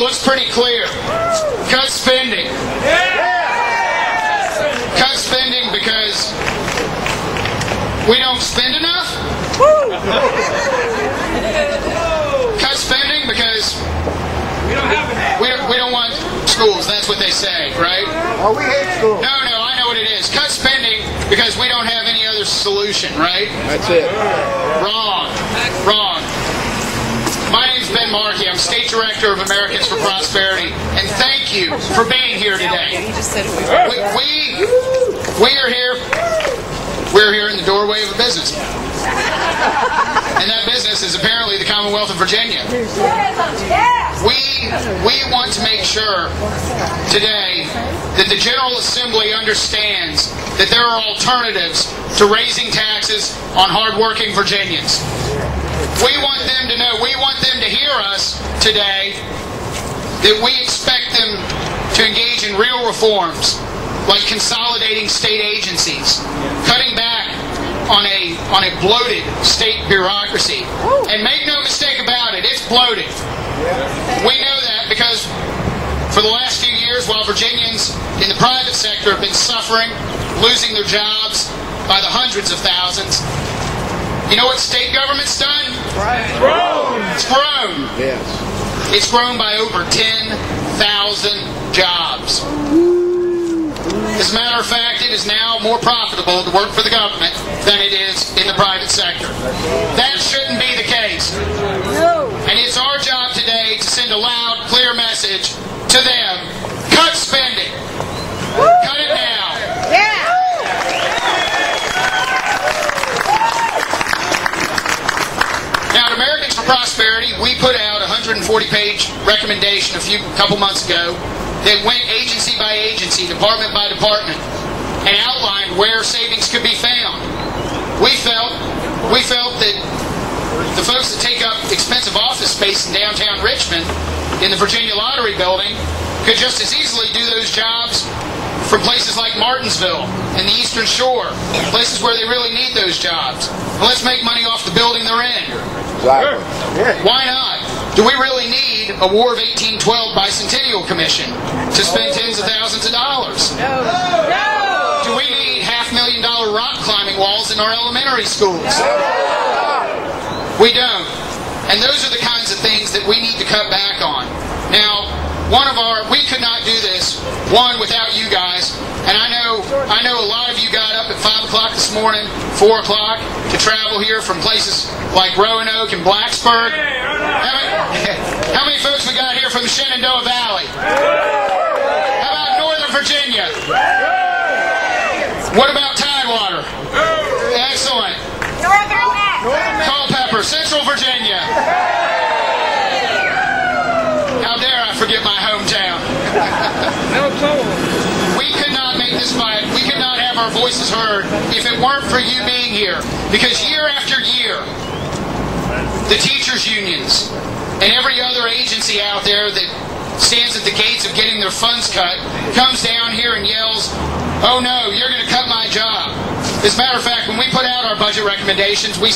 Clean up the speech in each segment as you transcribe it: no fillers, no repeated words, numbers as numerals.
looks pretty clear. Cut spending. Cut spending because we don't spend enough. Cut spending because we don't want schools. That's what they say, right? Oh, we hate schools. No, I know what it is. Cut spending because we don't have any other solution, right? That's it. Wrong. My name's Ben Markey. I'm State Director of Americans for Prosperity, and thank you for being here today. We're here in the doorway of a business. And that business is apparently the Commonwealth of Virginia. We want to make sure today that the General Assembly understands that there are alternatives to raising taxes on hardworking Virginians. We want them to know, we want them to hear us today, that we expect them to engage in real reforms, like consolidating state agencies, cutting back on a bloated state bureaucracy. And make no mistake about it, it's bloated. We know that because for the last few years, while Virginians in the private sector have been suffering, losing their jobs by the hundreds of thousands, you know what state government's done? It's grown. Yes. It's grown by over 10,000 jobs. As a matter of fact, it is now more profitable to work for the government than it is in the private sector. That shouldn't be the case. And it's our job today to send a loud, clear message to them. Cut spending. Cut it now. Now, at Americans for Prosperity, we put out a 140-page recommendation a couple months ago that went agency by agency, department by department, and outlined where savings could be found. We felt that the folks that take up expensive office space in downtown Richmond in the Virginia Lottery building could just as easily do those jobs from places like Martinsville and the Eastern Shore, places where they really need those jobs. And let's make money off the building they're in. Exactly. Why not? Do we really need a War of 1812 Bicentennial Commission to spend tens of thousands of dollars? No. Do we need $500,000 rock climbing walls in our elementary schools? We don't. And those are the kinds of things that we need to cut back on. Now, we could not do this, without you guys. And I know a lot of you got up at 5 o'clock this morning, 4 o'clock, to travel here from places like Roanoke and Blacksburg. How many folks we got here from the Shenandoah Valley? How about Northern Virginia? What about Tidewater? Excellent. Culpeper, Central Virginia. How dare I forget my hometown? We could not make this fight. We could not have our voices heard if it weren't for you being here. Because year after year, the teachers' unions and every other agency out there that stands at the gates of getting their funds cut comes down here and yells, "Oh no, you're going to cut my job." As a matter of fact, when we put out our budget recommendations, we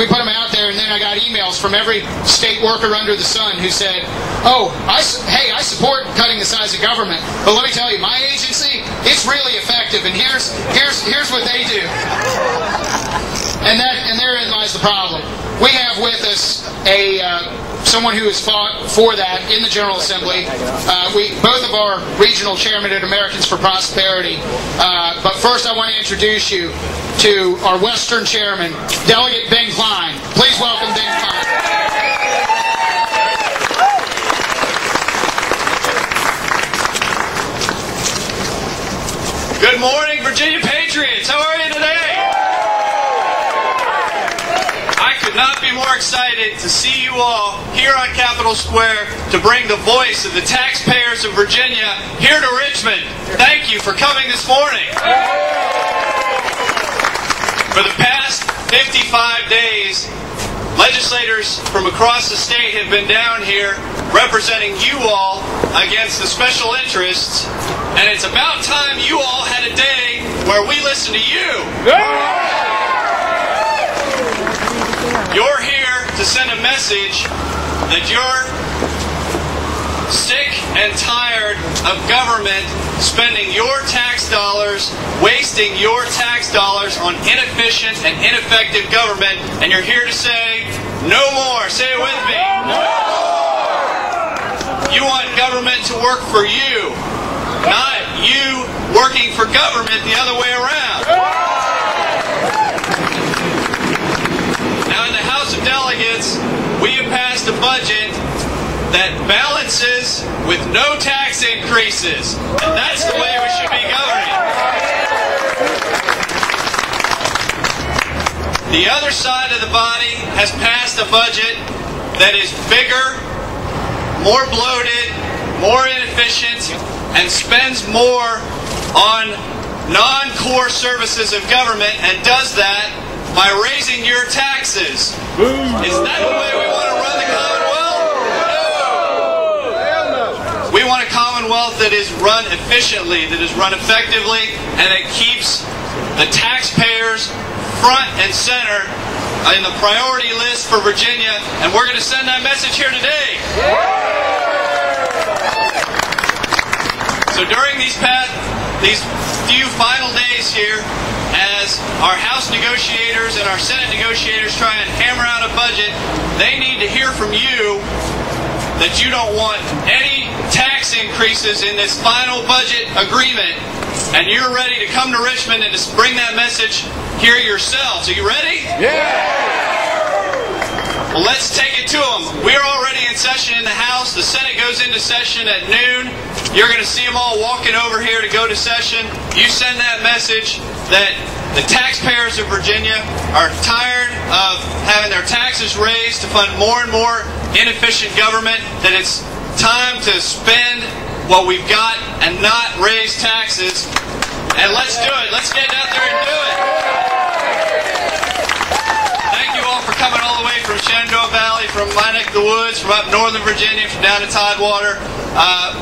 put them out there, and then I got emails from every state worker under the sun who said, "Oh, I support cutting the size of government, but let me tell you, my agency, it's really effective, and here's what they do." And therein lies the problem. We have with us someone who has fought for that in the General Assembly. Both of our regional chairmen at Americans for Prosperity. But first I want to introduce you to our Western chairman, Delegate Ben Klein. Please welcome Ben Klein. Good morning, Virginia Patriots. How are you today? I could not be more excited to see you all here on Capitol Square to bring the voice of the taxpayers of Virginia here to Richmond. Thank you for coming this morning. For the past 55 days, legislators from across the state have been down here representing you all against the special interests, and it's about time you all had a day where we listen to you. You're here to send a message that you're sick and tired of government spending your tax dollars, wasting your tax dollars on inefficient and ineffective government, and you're here to say, no more. Say it with me. No more. You want government to work for you, not you working for government the other way around. Now, in the House of Delegates, we have passed a budget that balances with no tax increases. And that's the way we should be governing. The other side of the body has passed a budget that is bigger, more bloated, more inefficient, and spends more on non-core services of government, and does that by raising your taxes. Is that the way we want to run the Commonwealth? We want a Commonwealth that is run efficiently, that is run effectively, and that keeps the taxpayers front and center in the priority list for Virginia, and we're going to send that message here today. So during these few final days here, as our House negotiators and our Senate negotiators try and hammer out a budget, they need to hear from you that you don't want any tax increases in this final budget agreement, and you're ready to come to Richmond and to bring that message here yourselves. Are you ready? Yeah! Well, let's take it to them. We're already in session in the House. The Senate goes into session at noon. You're going to see them all walking over here to go to session. You send that message that the taxpayers of Virginia are tired of having their taxes raised to fund more and more inefficient government, that it's time to spend what we've got and not raise taxes. And let's do it. Let's get out there and do it. Thank you all for coming all the way from Shenandoah Valley, from my neck of the woods, from up northern Virginia, from down to Tidewater.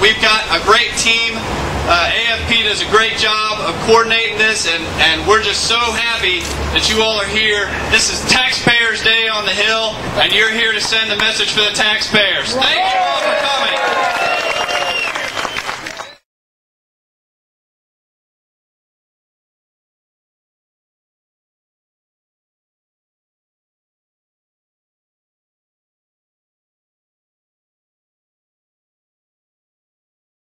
We've got a great team. AFP does a great job of coordinating this, and we're just so happy that you all are here. This is Taxpayers Day on the Hill, and you're here to send the message for the taxpayers. Thank you all for coming.